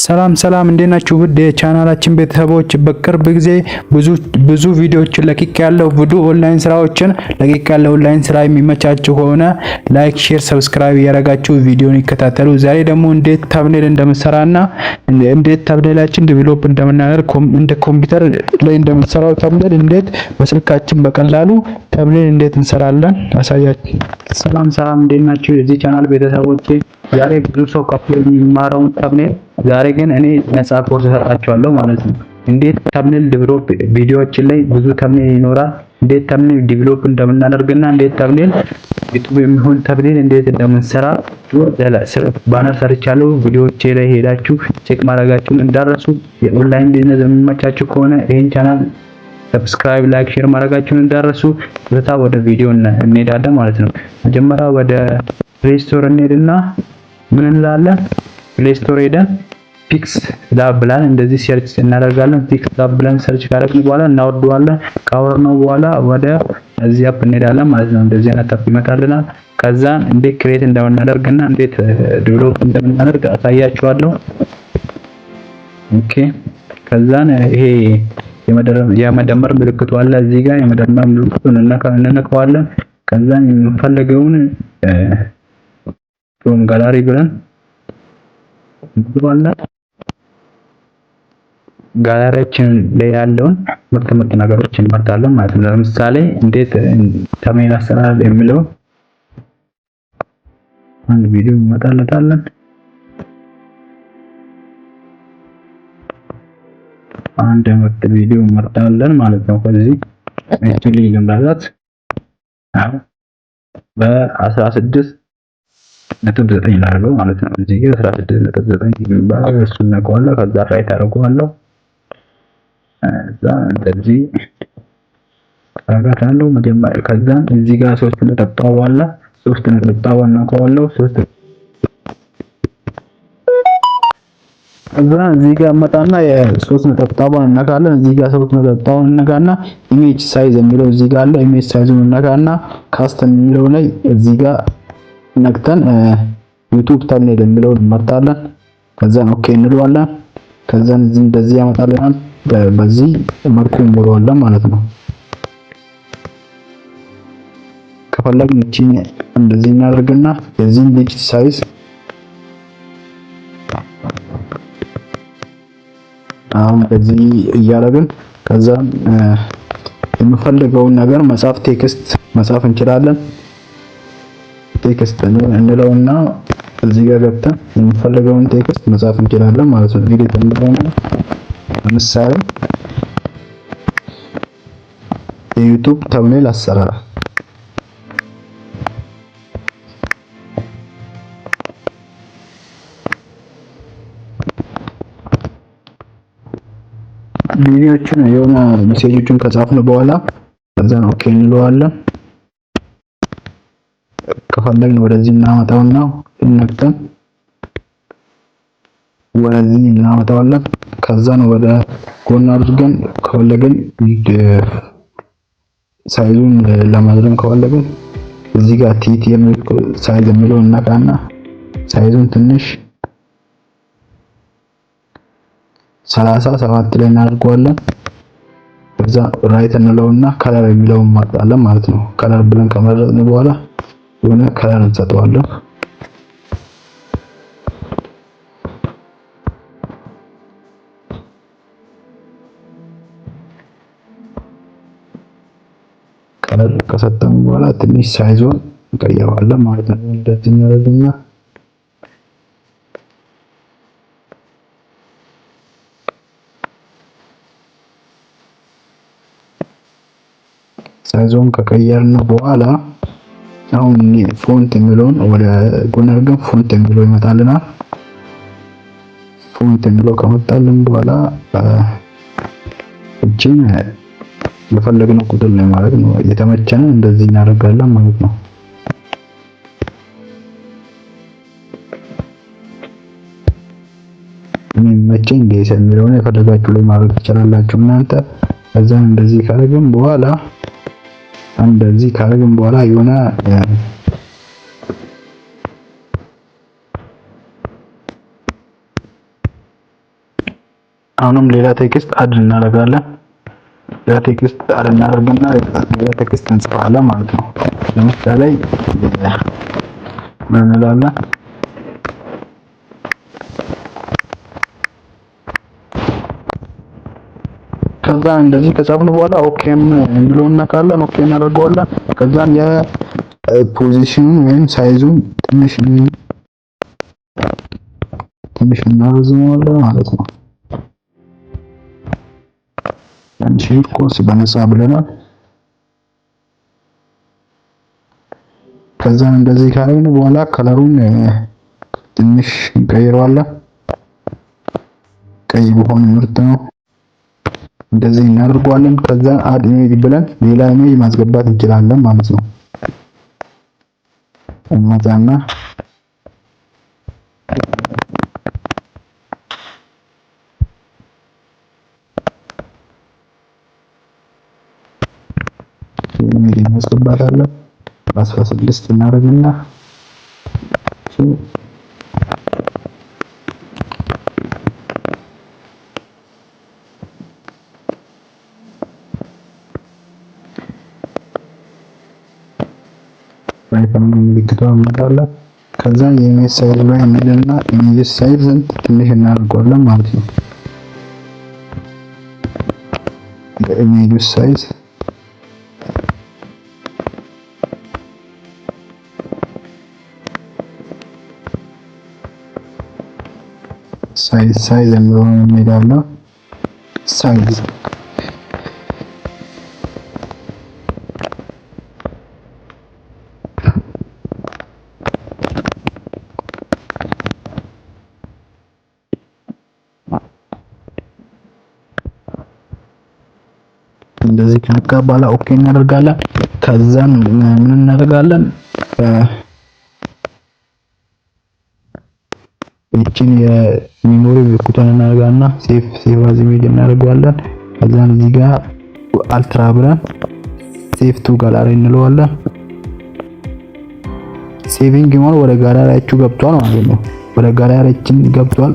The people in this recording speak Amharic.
ሰላም እንዴት ናችሁ? ውድ የቻናላችን ቤተሰቦች በቅርብ ጊዜ ብዙ ቪዲዮዎችን ለቅቄያለሁ። ኦንላይን ስራዎችን ለቅቄያለሁ። ኦንላይን ስራ የሚመቻችሁ ከሆነ ላይክ፣ ሼር፣ ሰብስክራይብ ያደረጋችሁ ቪዲዮን ይከታተሉ። ዛሬ ደግሞ እንዴት ታምኔል እንደምንሰራና እንዴት ታምኔላችን ዲቨሎፕ እንደምናደርግ እንደ ኮምፒውተር ላይ እንደምንሰራው ታምኔል እንዴት በስልካችን በቀላሉ ታምኔል እንዴት እንሰራለን አሳያችሁ። ሰላም እንዴት ናችሁ? የዚህ ቻናል ቤተሰቦች ዛሬ ብዙ ሰው ከፍሎ የሚማረውን ታምኔል ዛሬ ግን እኔ ነፃ ኮርስ እሰጣችኋለሁ ማለት ነው። እንዴት ታምኔል ዲቨሎፕ ቪዲዮዎችን ላይ ብዙ ታምኔል ይኖራል። እንዴት ታምኔል ዲቨሎፕ እንደምናደርግና እንዴት ታምኔል ዩቲዩብ የሚሆን ታምኔል እንዴት እንደምንሰራ ባነር ሰርቻለሁ። ቪዲዮዎቼ ላይ ሄዳችሁ ቼክ ማድረጋችሁን እንዳረሱ። የኦንላይን ቢዝነስ የሚመቻችሁ ከሆነ ይሄን ቻናል ሰብስክራይብ፣ ላይክ፣ ሼር ማድረጋችሁን እንዳረሱ። በታ ወደ ቪዲዮ እንሄዳለን ማለት ነው። መጀመሪያ ወደ ፕሌይ ስቶር እንሄድና ምን እንላለን? ፕሌይ ስቶር ሄደን ፒክስ ላብ ብለን እንደዚህ ሰርች እናደርጋለን። ፒክስ ላብ ብለን ሰርች ካደረግን በኋላ እናወርደዋለን። ካወረድነው በኋላ ወደ እዚህ አፕ እንሄዳለን ማለት ነው። እንደዚህ አይነት አፕ ይመጣልናል። ከዛን እንዴት ክሬት እንደምናደርግና እንዴት ዲቨሎፕ እንደምናደርግ አሳያችኋለሁ። ኦኬ። ከዛን ይሄ የመደመር ምልክቱ አለ እዚህ ጋር። የመደመር ምልክቱን እንነካዋለን። ከዛን የምንፈልገውን ፍሮም ጋላሪ ብለን ጋላሪያችን ላይ ያለውን ምርጥ ነገሮችን እንመርጣለን ማለት ነው። ለምሳሌ እንዴት ታምኔል አሰራር የሚለው አንድ ቪዲዮ እንመጣለታለን። አንድ ምርጥ ቪዲዮ እንመርጣለን ማለት ነው። ከዚህ ኤችዲ ለማለት በ16.9 ላለው ማለት ነው። እዚህ ጋር 16.9 የሚባለው እሱን ነካዋለሁ። ከዛ ራይት አደርገዋለሁ። እዛ እንደዚህ አደርጋታለሁ መጀመሪያ። ከዛ እዚህ ጋር 3.9 አለ። 3.9 ነካዋለሁ። እዛ እዚህ ጋር መጣና የ3.9 ነካለን። እዚህ ጋር 3.9 ነካና ኢሜጅ ሳይዝ የሚለው እዚህ ጋር አለ። ኢሜጅ ሳይዙን ነካና ካስተም የሚለው ላይ እዚህ ጋር ነክተን ዩቲዩብ ታምኔል የሚለውን እንመርጣለን። ከዛን ኦኬ እንለዋለን። ከዛን እዚህ እንደዚህ ያመጣልናል። በዚህ መልኩ እንሞላዋለን ማለት ነው። ከፈለግን እቺን እንደዚህ እናደርግና የዚህን ኢሜጅ ሳይዝ አሁን በዚህ እያደረግን ከዛን የምፈልገውን ነገር መጻፍ ቴክስት መጻፍ እንችላለን። ቴክስት እንለውና እዚህ ጋር ገብተን የምፈልገውን ቴክስት መጻፍ እንችላለን ማለት ነው። ኤዲት እንለውና ለምሳሌ የዩቲዩብ ታምኔል አሰራር ቪዲዮችን የሆነ ሜሴጆችን ከጻፍን በኋላ ከዛ ነው ኦኬ እንለዋለን። ከፈለግን ወደዚህ እናመጣውና እንነክተን ወደዚህ እናመጣዋለን። ከዛ ነው ወደ ጎን አድርገን ከፈለግን ሳይዙን ለማድረግ ከፈለግን እዚህ ጋር ቲቲ የሚል ሳይዝ የሚለው እናቃና ሳይዙን ትንሽ 37 ላይ እናደርገዋለን። ከዛ ራይት እንለውና ከለር የሚለውን እንመርጣለን ማለት ነው። ከለር ብለን ከመረጥን በኋላ የሆነ ከለር እንሰጠዋለን። ከለር ከሰጠን በኋላ ትንሽ ሳይዙን እንቀይረዋለን ማለት ነው። እንደዚህ እናደርግና ሳይዙን ከቀየርን በኋላ አሁን ፎንት የሚለውን ወደ ጎን አድርገን ፎንት የሚለው ይመጣልናል። ፎንት የሚለው ከመጣልን በኋላ እቺን በፈለግነው ቁጥር ላይ ማለት ነው የተመቸንን እንደዚህ እናደርጋለን ማለት ነው። የሚመቸኝ ጌስ የሚለውን የፈለጋችሁ ላይ ማድረግ ትችላላችሁ እናንተ። ከዛ እንደዚህ ካደረግን በኋላ የሆነ አሁንም ሌላ ቴክስት አድ እናደርጋለን። ሌላ ቴክስት አድ እናደርግና ሌላ ቴክስት እንጽፋለን ማለት ነው። ለምሳሌ ምን እንላለን? ከዛ እንደዚህ ከጻፍን በኋላ ኦኬ እንለውና እናካለን። ኦኬ እናደርገዋለን። ከዛም የፖዚሽኑን ወይም ሳይዙን ትንሽ እናረዝመዋለን ማለት ነው። ትንሽ ኮርስ በነፃ ብለናል። ከዛ እንደዚህ ካልን በኋላ ከለሩን ትንሽ እንቀይረዋለን። ቀይ ቢሆን ምርጥ ነው። እንደዚህ እናደርገዋለን። ከዛ አድ ኢሜጅ ብለን ሌላ ኢሜጅ ማስገባት እንችላለን ማለት ነው። እንመጣና ኢሜጅ እናስገባታለን። 16 እናደርግና ምልክቷን እንመጣለን። ከዛ የኢሜጅ ሳይዝ ላይ እንልና ኢሜጅ ሳይዝን ትንሽ እናደርገዋለን ማለት ነው። የኢሜጅ ሳይዝ ሳይዝ የሚሆን እንሄዳለን። ሳይዝ እንደዚህ ከነካ በኋላ ኦኬ እናደርጋለን። ከዛን ምን እናደርጋለን? እቺን የሚሞሪ ብኩታን እናደርጋና ሴቭ አዝ ኢሜጅ እናደርጋለን። ከዛን እዚህ ጋር አልትራ ብለን ሴቭ ቱ ጋላሪ እንለዋለን። ሴቪንግ ማለት ወደ ጋላሪያችሁ ገብቷል ማለት ነው። ወደ ጋላሪያችን ገብቷል።